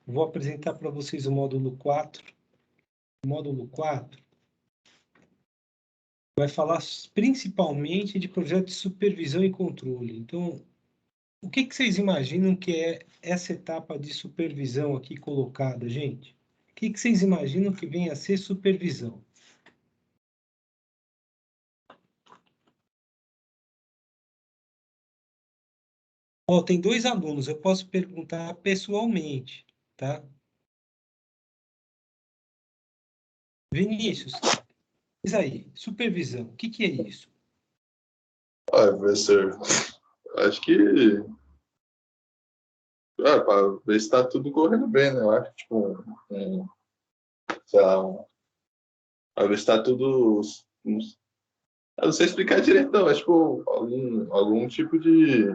Vou apresentar para vocês o módulo 4. O módulo 4 vai falar principalmente de projetos de supervisão e controle. Então, o que vocês imaginam que é essa etapa de supervisão aqui colocada, gente? O que vocês imaginam que vem a ser supervisão? Ó, tem 2 alunos, eu posso perguntar pessoalmente, tá? Vinícius, diz aí, supervisão, o que é isso? Olha, professor, acho que para ver se está tudo correndo bem, né? Eu acho que, tipo, sei lá, para ver se está tudo. Eu não sei explicar direito, não, mas, tipo, algum tipo de.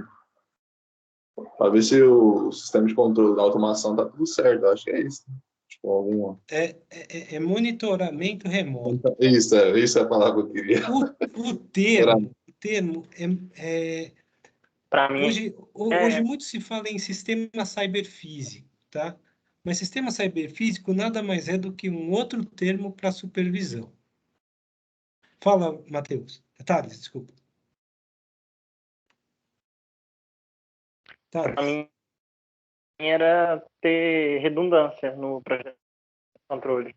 Para ver se o sistema de controle da automação está tudo certo. Eu acho que é isso. Tipo, alguma. É monitoramento remoto. Isso é a palavra que eu queria. O termo Para mim, hoje muito se fala em sistema cyberfísico, tá? Mas sistema cyberfísico nada mais é do que um outro termo para supervisão. Fala, Matheus. Thales, desculpa. para mim era ter redundância no projeto de controle.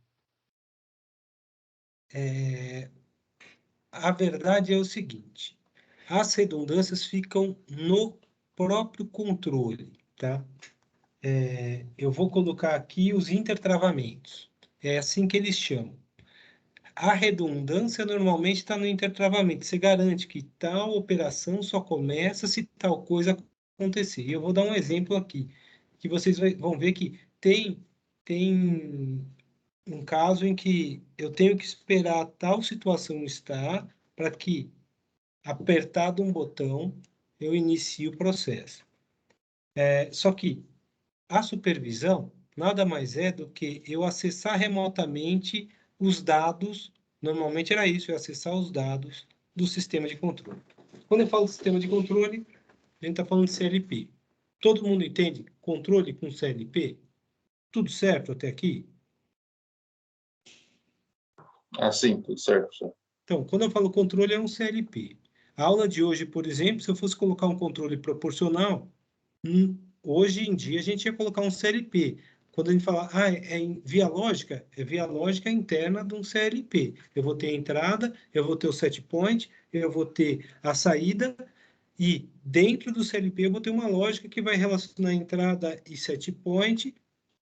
A verdade é o seguinte: as redundâncias ficam no próprio controle, tá? Eu vou colocar aqui os intertravamentos. É assim que eles chamam. A redundância normalmente está no intertravamento. Você garante que tal operação só começa se tal coisa acontecer. E eu vou dar um exemplo aqui, que vocês vão ver que tem um caso em que eu tenho que esperar tal situação estar para que, apertado um botão, eu inicie o processo. Só que a supervisão nada mais é do que eu acessar remotamente os dados, normalmente era isso, eu acessar os dados do sistema de controle. Quando eu falo de sistema de controle, a gente está falando de CLP. Todo mundo entende controle com CLP? Tudo certo até aqui? Sim, tudo certo. Então, quando eu falo controle, é um CLP. A aula de hoje, por exemplo, se eu fosse colocar um controle proporcional, hoje em dia a gente ia colocar um CLP. Quando a gente fala, via lógica, é via lógica interna de um CLP. Eu vou ter a entrada, eu vou ter o set point, eu vou ter a saída, e dentro do CLP eu vou ter uma lógica que vai relacionar a entrada e set point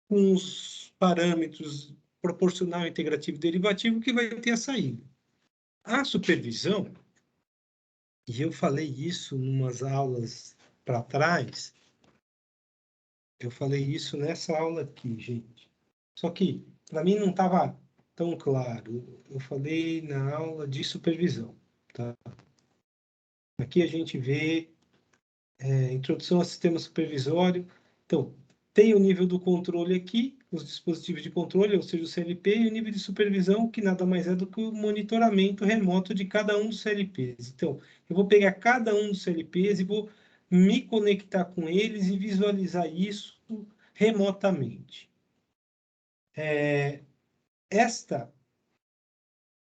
com os parâmetros proporcional, integrativo e derivativo que vai ter a saída. A supervisão, e eu falei isso em umas aulas para trás, eu falei isso nessa aula aqui, gente. Só que, para mim, não estava tão claro. Eu falei na aula de supervisão. Tá? Aqui a gente vê introdução ao sistema supervisório. Então, tem o nível do controle aqui, os dispositivos de controle, ou seja, o CLP, e o nível de supervisão, que nada mais é do que o monitoramento remoto de cada um dos CLPs. Então, eu vou pegar cada um dos CLPs e vou me conectar com eles e visualizar isso remotamente.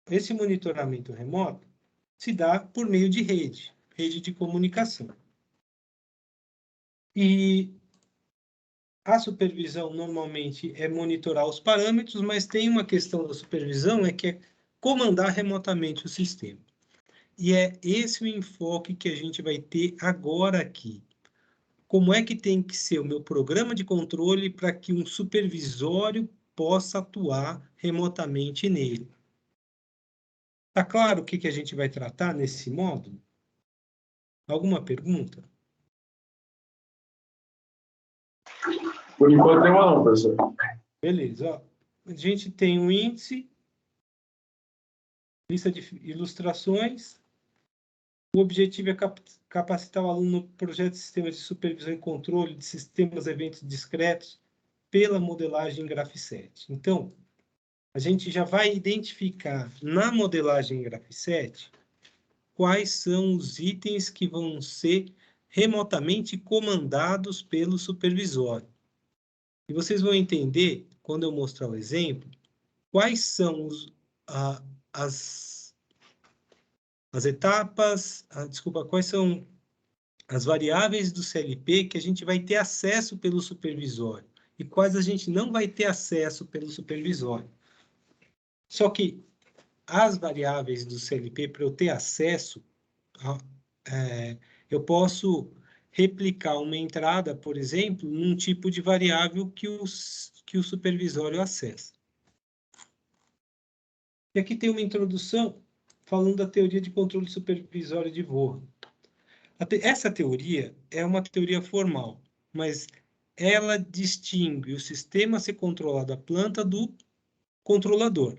Esse monitoramento remoto se dá por meio de rede de comunicação. E a supervisão normalmente é monitorar os parâmetros, mas tem uma questão da supervisão que é comandar remotamente o sistema. E é esse o enfoque que a gente vai ter agora aqui. Como é que tem que ser o meu programa de controle para que um supervisório possa atuar remotamente nele? Tá claro o que a gente vai tratar nesse módulo? Alguma pergunta? Por enquanto, tem uma não, professor. Beleza. Ó, a gente tem um índice, lista de ilustrações. O objetivo é capacitar o aluno no projeto de sistemas de supervisão e controle de sistemas e eventos discretos pela modelagem Graph7. Então, a gente já vai identificar na modelagem Graph7 quais são os itens que vão ser remotamente comandados pelo supervisório. E vocês vão entender, quando eu mostrar o exemplo, quais são as etapas, desculpa, quais são as variáveis do CLP que a gente vai ter acesso pelo supervisório e quais a gente não vai ter acesso pelo supervisório. Só que as variáveis do CLP, para eu ter acesso, eu posso replicar uma entrada, por exemplo, num tipo de variável que o supervisório acessa. E aqui tem uma introdução falando da teoria de controle supervisório de Vogt. Essa teoria é uma teoria formal, mas ela distingue o sistema a ser controlado da planta do controlador.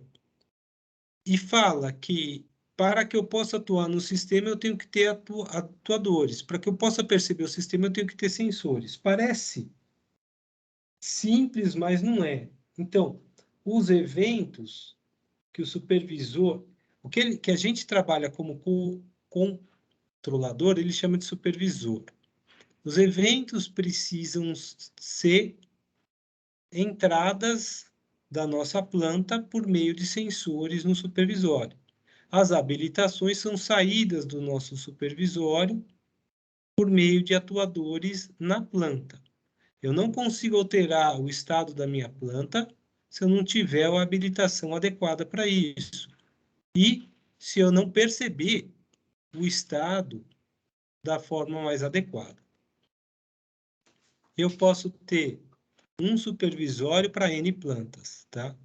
E fala que para que eu possa atuar no sistema, eu tenho que ter atuadores. Para que eu possa perceber o sistema, eu tenho que ter sensores. Parece simples, mas não é. Então, os eventos que o supervisor, que a gente trabalha como controlador, ele chama de supervisor. Os eventos precisam ser entradas da nossa planta por meio de sensores no supervisório. As habilitações são saídas do nosso supervisório por meio de atuadores na planta. Eu não consigo alterar o estado da minha planta se eu não tiver a habilitação adequada para isso. E se eu não perceber o estado da forma mais adequada. Eu posso ter um supervisório para N plantas, tá?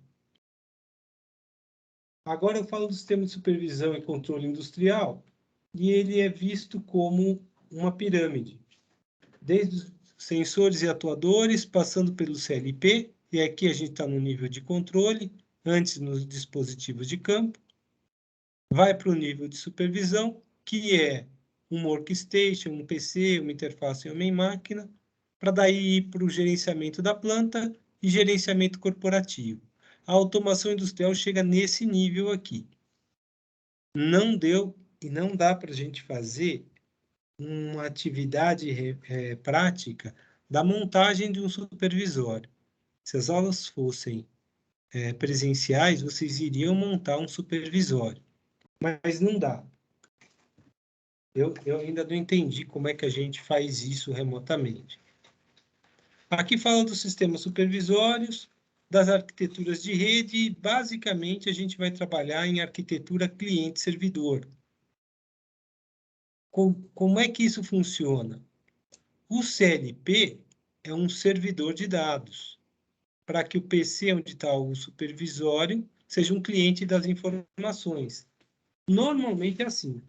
Agora eu falo do sistema de supervisão e controle industrial, e ele é visto como uma pirâmide. Desde os sensores e atuadores, passando pelo CLP, e aqui a gente está no nível de controle, antes nos dispositivos de campo, vai para o nível de supervisão, que é um workstation, um PC, uma interface homem-máquina, para daí ir para o gerenciamento da planta e gerenciamento corporativo. A automação industrial chega nesse nível aqui. Não deu e não dá para a gente fazer uma atividade prática da montagem de um supervisório. Se as aulas fossem presenciais, vocês iriam montar um supervisório, mas não dá. Eu ainda não entendi como é que a gente faz isso remotamente. Aqui fala dos sistemas supervisórios, das arquiteturas de rede, e basicamente a gente vai trabalhar em arquitetura cliente-servidor. Como é que isso funciona? O CLP é um servidor de dados, para que o PC onde está o supervisório seja um cliente das informações. Normalmente é assim,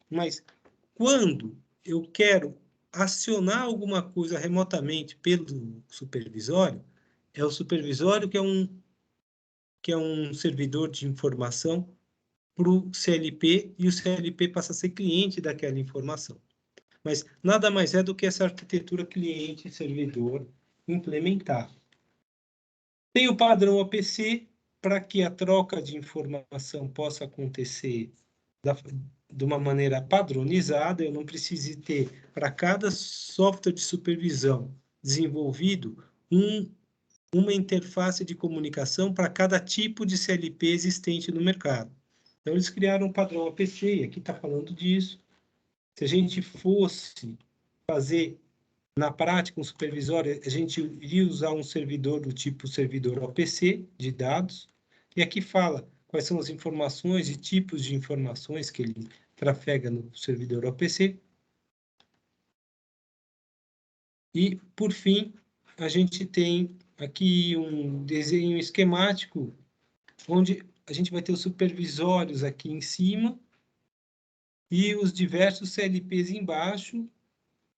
mas quando eu quero acionar alguma coisa remotamente pelo supervisório, é o supervisório que é um servidor de informação para o CLP, e o CLP passa a ser cliente daquela informação. Mas nada mais é do que essa arquitetura cliente-servidor implementada. Tem o padrão OPC, para que a troca de informação possa acontecer de uma maneira padronizada. Eu não preciso ter, para cada software de supervisão desenvolvido, uma interface de comunicação para cada tipo de CLP existente no mercado. Então, eles criaram um padrão OPC, e aqui está falando disso. Se a gente fosse fazer na prática um supervisório, a gente iria usar um servidor do tipo servidor OPC de dados, e aqui fala quais são as informações e tipos de informações que ele trafega no servidor OPC. E, por fim, a gente tem aqui um desenho esquemático, onde a gente vai ter os supervisórios aqui em cima e os diversos CLPs embaixo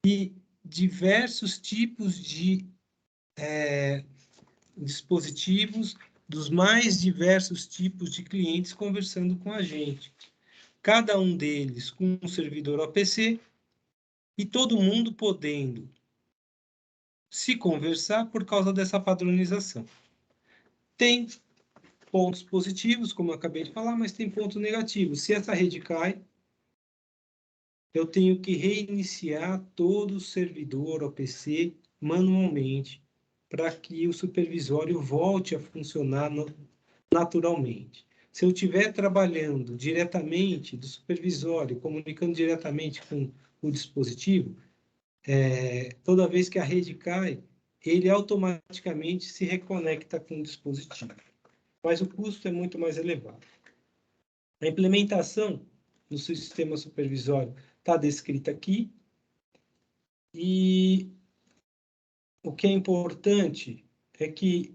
e diversos tipos de dispositivos dos mais diversos tipos de clientes conversando com a gente. Cada um deles com um servidor OPC e todo mundo podendo se conversar por causa dessa padronização. Tem pontos positivos, como eu acabei de falar, mas tem pontos negativos. Se essa rede cai, eu tenho que reiniciar todo o servidor OPC manualmente para que o supervisório volte a funcionar naturalmente. Se eu estiver trabalhando diretamente do supervisório, comunicando diretamente com o dispositivo, toda vez que a rede cai, ele automaticamente se reconecta com o dispositivo. Mas o custo é muito mais elevado. A implementação no sistema supervisório está descrita aqui. E o que é importante é que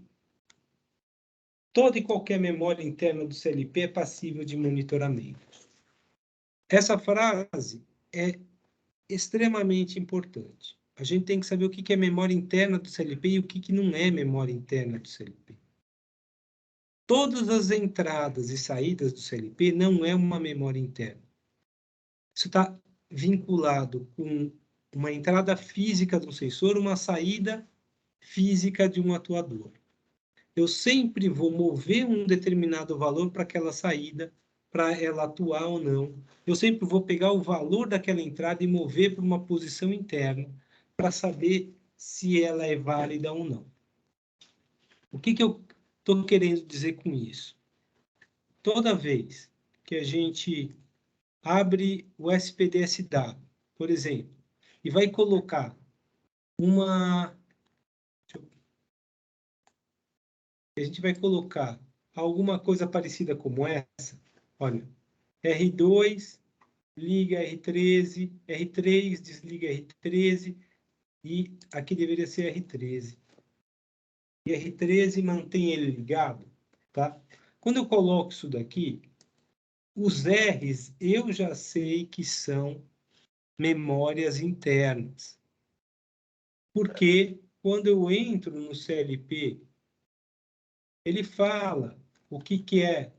toda e qualquer memória interna do CLP é passível de monitoramento. Essa frase é extremamente importante. A gente tem que saber o que é memória interna do CLP e o que não é memória interna do CLP. Todas as entradas e saídas do CLP não é uma memória interna. Isso está vinculado com uma entrada física de um sensor, uma saída física de um atuador. Eu sempre vou mover um determinado valor para aquela saída, para ela atuar ou não. Eu sempre vou pegar o valor daquela entrada e mover para uma posição interna, para saber se ela é válida ou não. O que eu estou querendo dizer com isso? Toda vez que a gente abre o SPDSW, por exemplo, e vai colocar a gente vai colocar alguma coisa parecida como essa. Olha, R2, liga R13, R3, desliga R13, e aqui deveria ser R13. E R13 mantém ele ligado, tá? Quando eu coloco isso daqui, os R's eu já sei que são memórias internas. Porque quando eu entro no CLP, ele fala o que é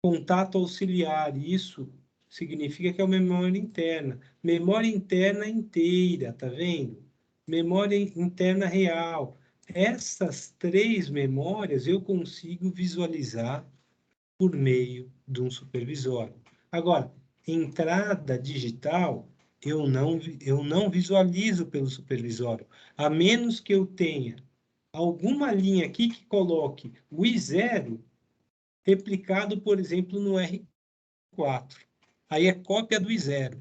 contato auxiliar. Isso significa que é uma memória interna. Memória interna inteira, tá vendo? Memória interna real. Essas três memórias eu consigo visualizar por meio de um supervisório. Agora, entrada digital, eu não visualizo pelo supervisório, a menos que eu tenha alguma linha aqui que coloque o I0 replicado, por exemplo, no R4. Aí é cópia do I0.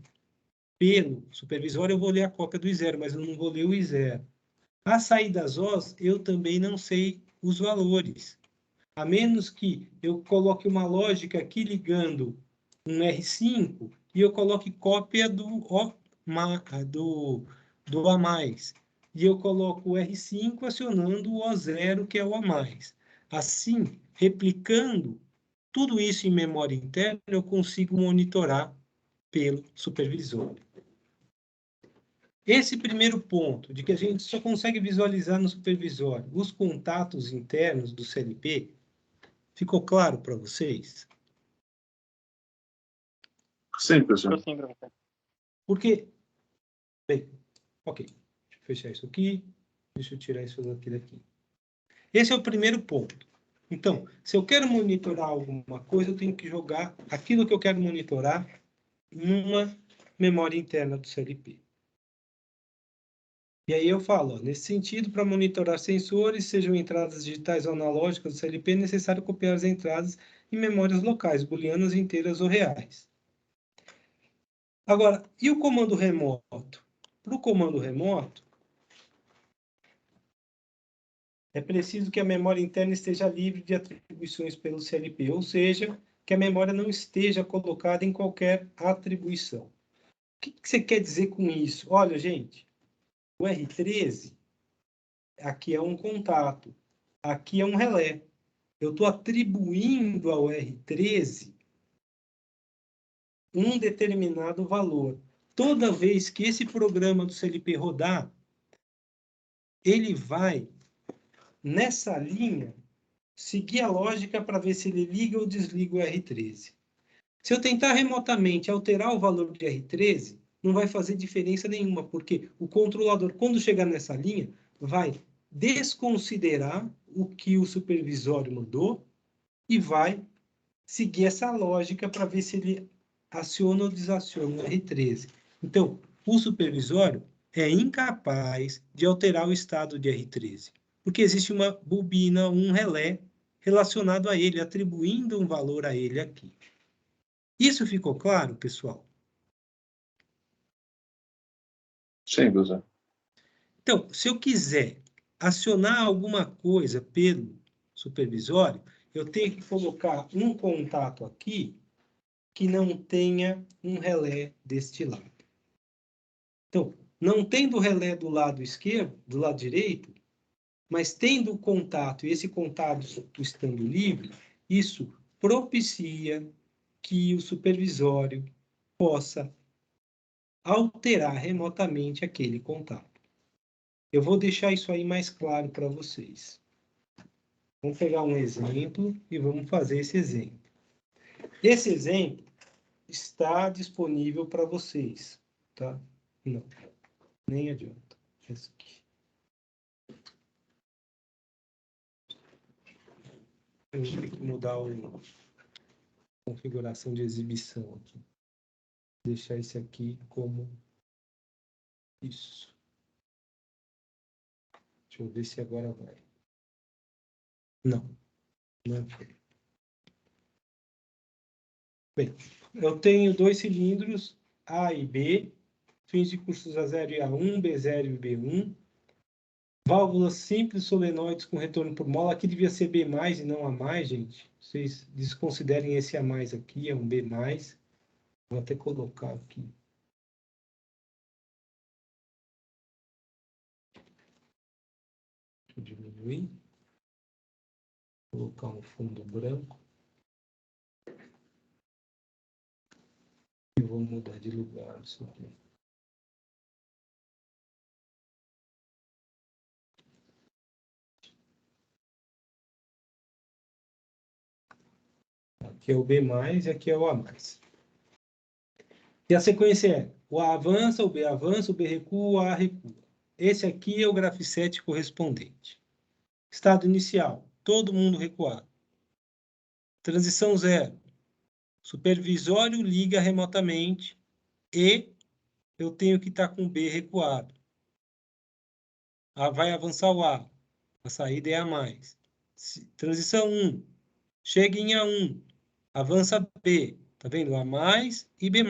Pelo supervisório, eu vou ler a cópia do I0, mas eu não vou ler o I0. As saídas OS, eu também não sei os valores. A menos que eu coloque uma lógica aqui ligando um R5 e eu coloque cópia do A+. E eu coloco o R5 acionando o O0, que é o A+. Assim, replicando tudo isso em memória interna, eu consigo monitorar pelo supervisor. Esse primeiro ponto, de que a gente só consegue visualizar no supervisório os contatos internos do CLP, ficou claro para vocês? Sim, professor. Sim, professor. Porque, bem, ok, deixa eu fechar isso aqui, deixa eu tirar isso daqui. Esse é o primeiro ponto. Então, se eu quero monitorar alguma coisa, eu tenho que jogar aquilo que eu quero monitorar numa memória interna do CLP. E aí eu falo, ó, nesse sentido, para monitorar sensores, sejam entradas digitais ou analógicas do CLP, é necessário copiar as entradas em memórias locais, booleanas, inteiras ou reais. Agora, e o comando remoto? Para o comando remoto, é preciso que a memória interna esteja livre de atribuições pelo CLP, ou seja, que a memória não esteja colocada em qualquer atribuição. O que você quer dizer com isso? Olha, gente, o R13, aqui é um contato, aqui é um relé. Eu estou atribuindo ao R13 um determinado valor. Toda vez que esse programa do CLP rodar, ele vai, nessa linha, seguir a lógica para ver se ele liga ou desliga o R13. Se eu tentar remotamente alterar o valor de R13, não vai fazer diferença nenhuma, porque o controlador, quando chegar nessa linha, vai desconsiderar o que o supervisório mandou e vai seguir essa lógica para ver se ele aciona ou desaciona o R13. Então, o supervisório é incapaz de alterar o estado de R13. Porque existe uma bobina, um relé relacionado a ele, atribuindo um valor a ele aqui. Isso ficou claro, pessoal? Sim, professor. Então, se eu quiser acionar alguma coisa pelo supervisório, eu tenho que colocar um contato aqui que não tenha um relé deste lado. Então, não tendo relé do lado esquerdo, do lado direito, mas tendo o contato, e esse contato estando livre, isso propicia que o supervisório possa alterar remotamente aquele contato. Eu vou deixar isso aí mais claro para vocês. Vamos pegar um exemplo e vamos fazer esse exemplo. Esse exemplo está disponível para vocês, tá? Não, nem adianta. Esse aqui. Eu vou ter que mudar a configuração de exibição aqui. Deixar esse aqui como isso. Deixa eu ver se agora vai. Não, não foi. Bem, eu tenho dois cilindros, A e B, fins de cursos A0 e A1, B0 e B1. Válvulas simples solenoides com retorno por mola. Aqui devia ser B+, e não A+, gente. Vocês desconsiderem esse A+, aqui, é um B+. Vou até colocar aqui. Deixa eu diminuir. Vou colocar um fundo branco. E vou mudar de lugar isso aqui. Aqui é o B+, e aqui é o A+. E a sequência é: o A avança, o B avança, o B recua, o A recua. Esse aqui é o grafisete correspondente. Estado inicial, todo mundo recuado. Transição 0. Supervisório liga remotamente e eu tenho que estar com o B recuado. Vai avançar o A. A saída é A+. Transição 1. Chega em A1. Avança B. Tá vendo? A+ e B+.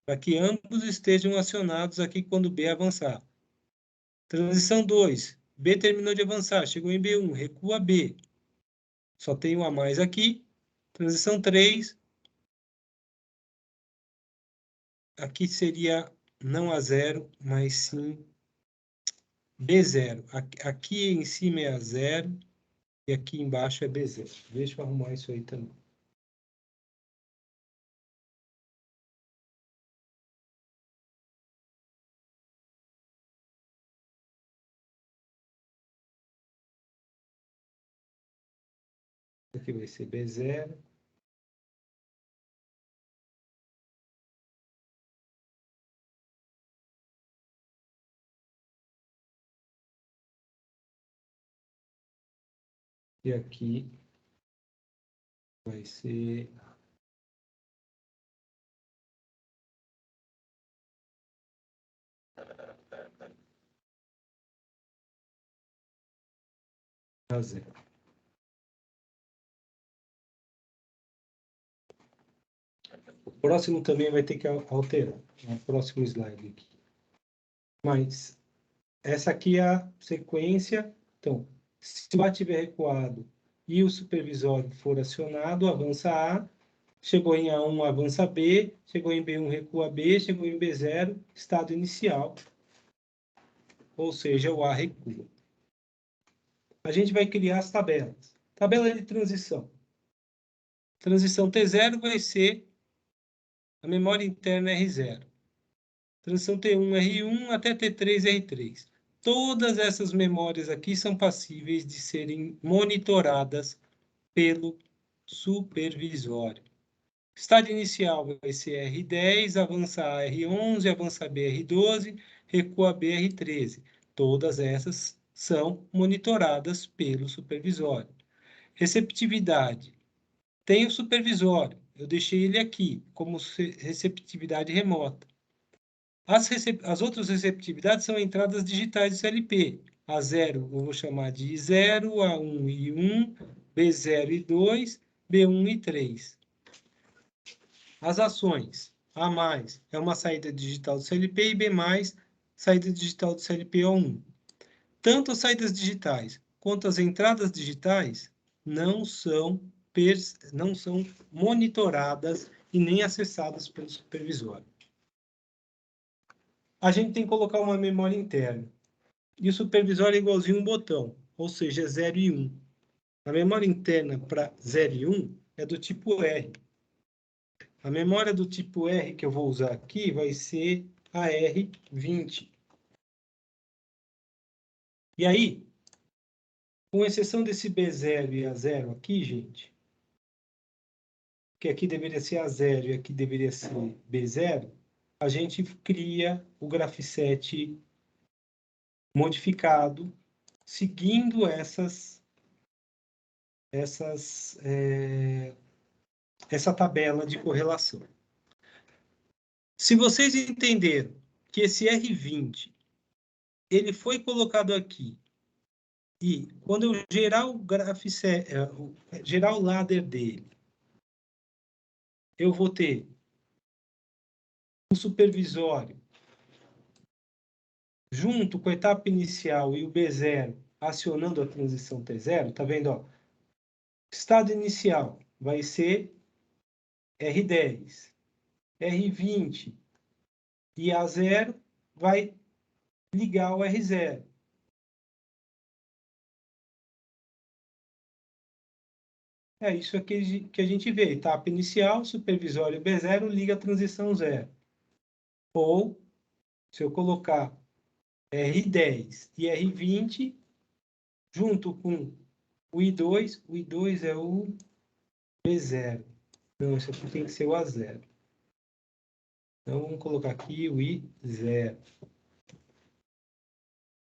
Para que ambos estejam acionados aqui quando B avançar. Transição 2. B terminou de avançar. Chegou em B1. Recua B. Só tem o A+ aqui. Transição 3. Aqui seria não A0, mas sim B0. Aqui em cima é A0 e aqui embaixo é B0. Deixa eu arrumar isso aí também. Aqui vai ser B0. E aqui vai ser A0. O próximo também vai ter que alterar. No próximo slide aqui. Mas essa aqui é a sequência. Então, se o A estiver recuado e o supervisório for acionado, avança A, chegou em A1, avança B, chegou em B1, recua B, chegou em B0, estado inicial, ou seja, o A recua. A gente vai criar as tabelas. Tabela de transição. Transição T0 vai ser a memória interna R0. Transição T1, R1 até T3, R3. Todas essas memórias aqui são passíveis de serem monitoradas pelo supervisório. Estado inicial vai ser R10, avança A, R11, avança B, R12, recua B, R13. Todas essas são monitoradas pelo supervisório. Receptividade. Tem o supervisório. Eu deixei ele aqui como receptividade remota. As outras receptividades são entradas digitais do CLP. A0 eu vou chamar de I0, A1 e 1, B0 e 2, B1 e 3. As ações. A mais é uma saída digital do CLP e B mais, saída digital do CLP-O1. Tanto as saídas digitais quanto as entradas digitais não são monitoradas e nem acessadas pelo supervisório. A gente tem que colocar uma memória interna. E o supervisório é igualzinho um botão, ou seja, 0 e 1. A memória interna para 0 e 1 é do tipo R. A memória do tipo R que eu vou usar aqui vai ser a R20. E aí, com exceção desse B0 e A0 aqui, gente, que aqui deveria ser A0 e aqui deveria ser B0, a gente cria o graph7 modificado, seguindo essa tabela de correlação. Se vocês entenderam que esse R20 ele foi colocado aqui e quando eu gerar o graph7, gerar o ladder dele, eu vou ter o supervisório junto com a etapa inicial e o B0 acionando a transição T0, tá vendo? Ó? Estado inicial vai ser R10, R20 e A0 vai ligar ao R0. É isso aqui que a gente vê. Etapa inicial, supervisório B0 liga a transição 0. Ou, se eu colocar R10 e R20, junto com o I2 é o B0. Não, isso aqui tem que ser o A0. Então, vamos colocar aqui o I0.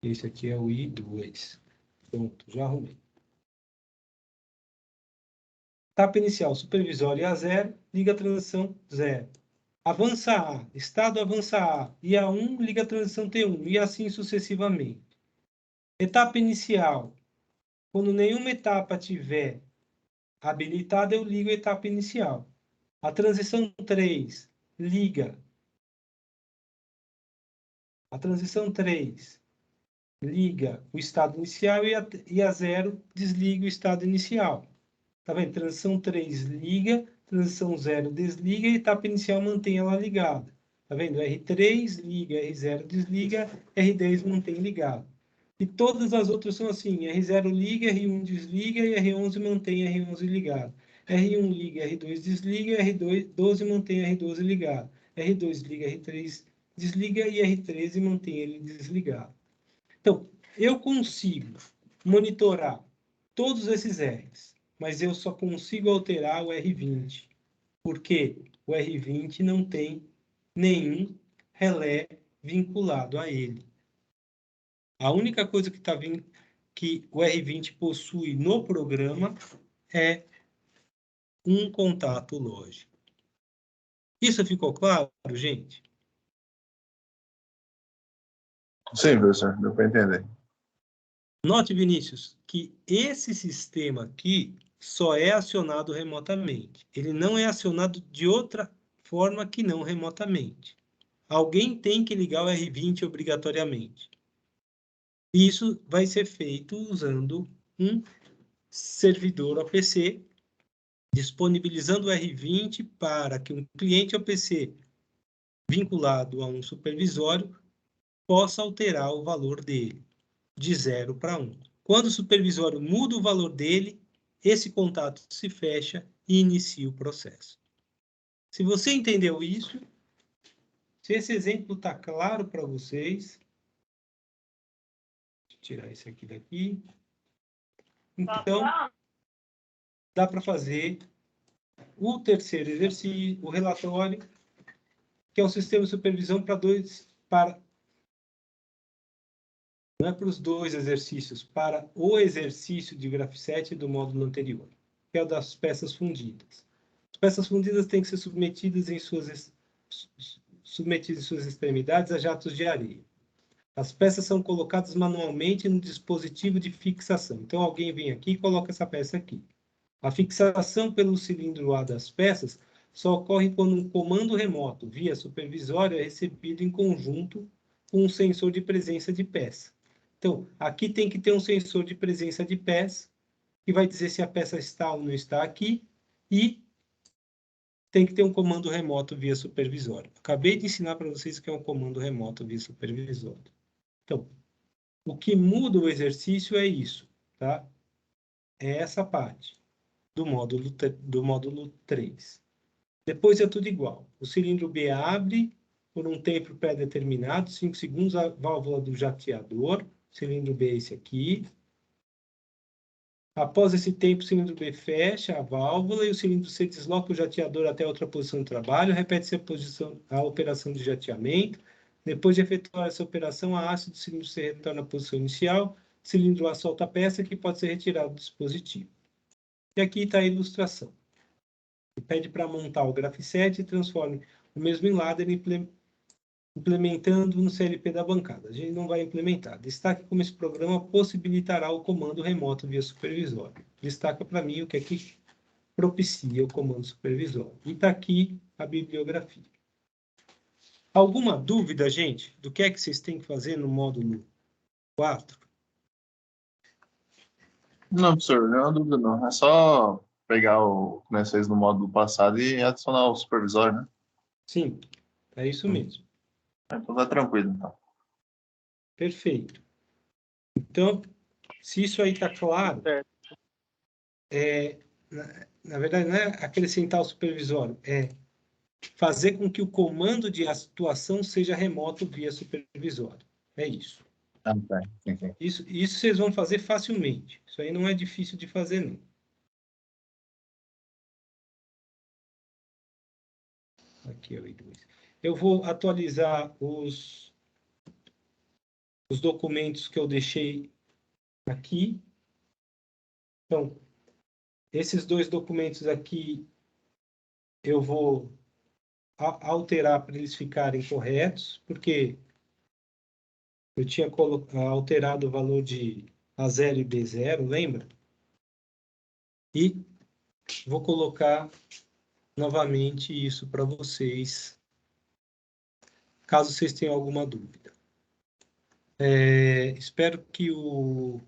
Esse aqui é o I2. Pronto, já arrumei. Etapa inicial, supervisório A0, liga a transição 0. Avança A, estado avança A, e A1 liga a transição T1, e assim sucessivamente. Etapa inicial, quando nenhuma etapa tiver habilitada, eu ligo a etapa inicial. A transição 3 liga. A transição 3 liga o estado inicial e a 0 desliga o estado inicial. Tá vendo? Transição 3 liga, transição 0 desliga e etapa inicial mantém ela ligada. Tá vendo? R3 liga, R0 desliga, R10 mantém ligado. E todas as outras são assim, R0 liga, R1 desliga e R11 mantém R11 ligado. R1 liga, R2 desliga, R12 mantém R12 ligado. R2 liga, R3 desliga e R13 mantém ele desligado. Então, eu consigo monitorar todos esses R's, mas eu só consigo alterar o R20, porque o R20 não tem nenhum relé vinculado a ele. A única coisa que o R20 possui no programa é um contato lógico. Isso ficou claro, gente? Sim, professor, deu para entender. Note, Vinícius, que esse sistema aqui só é acionado remotamente. Ele não é acionado de outra forma que não remotamente. Alguém tem que ligar o R20 obrigatoriamente. E isso vai ser feito usando um servidor OPC, disponibilizando o R20 para que um cliente OPC vinculado a um supervisório possa alterar o valor dele de 0 para 1. Quando o supervisório muda o valor dele, esse contato se fecha e inicia o processo. Se você entendeu isso, se esse exemplo está claro para vocês, deixa eu tirar esse aqui daqui. Então, dá para fazer o terceiro exercício, o relatório, que é o sistema de supervisão não é para os dois exercícios, para o exercício de graph7 do módulo anterior, que é o das peças fundidas. As peças fundidas têm que ser submetidas em suas extremidades a jatos de areia. As peças são colocadas manualmente no dispositivo de fixação. Então, alguém vem aqui e coloca essa peça aqui. A fixação pelo cilindro A das peças só ocorre quando um comando remoto, via supervisório, é recebido em conjunto com um sensor de presença de peça. Então, aqui tem que ter um sensor de presença de peça, que vai dizer se a peça está ou não está aqui, e tem que ter um comando remoto via supervisório. Acabei de ensinar para vocês o que é um comando remoto via supervisório. Então, o que muda o exercício é isso, tá? É essa parte do módulo 3. Depois é tudo igual. O cilindro B abre por um tempo pré-determinado, 5 segundos, a válvula do jateador. O cilindro B é esse aqui. Após esse tempo, o cilindro B fecha a válvula e o cilindro C desloca o jateador até outra posição de trabalho. Repete-se a operação de jateamento. Depois de efetuar essa operação, a haste do cilindro C retorna à posição inicial. O cilindro A solta a peça que pode ser retirada do dispositivo. E aqui está a ilustração. Pede para montar o Graphiset e transforme o mesmo em ladder implementando no CLP da bancada. A gente não vai implementar. Destaque como esse programa possibilitará o comando remoto via supervisório. Destaca para mim o que é que propicia o comando supervisório. E está aqui a bibliografia. Alguma dúvida, gente, do que é que vocês têm que fazer no módulo 4? Não, professor, não é dúvida, não. É só pegar o que nós fez no módulo passado e adicionar o supervisor, né? Sim, é isso mesmo. Então tá tranquilo, então. Perfeito. Então, se isso aí está claro, na verdade, não é acrescentar o supervisório, é fazer com que o comando de atuação seja remoto via supervisório. É isso. Ah, tá. Sim. Isso vocês vão fazer facilmente. Isso aí não é difícil de fazer, não. Aqui é o I2. Eu vou atualizar os documentos que eu deixei aqui. Então, esses 2 documentos aqui, eu vou alterar para eles ficarem corretos, porque eu tinha alterado o valor de A0 e B0, lembra? E vou colocar novamente isso para vocês, caso vocês tenham alguma dúvida. Espero que o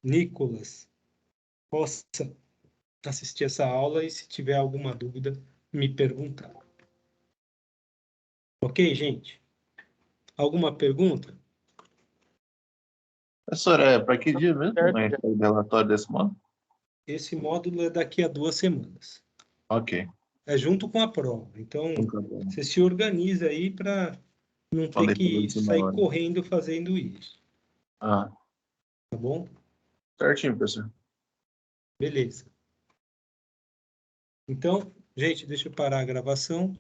Nicolas possa assistir essa aula e, se tiver alguma dúvida, me perguntar. Ok, gente? Alguma pergunta? Professor, para que dia mesmo o relatório desse módulo? Esse módulo é daqui a 2 semanas. Ok. É junto com a prova. Então, você se organiza aí para não ter que sair correndo fazendo isso. Ah. Tá bom? Certinho, professor. Beleza. Então, gente, deixa eu parar a gravação.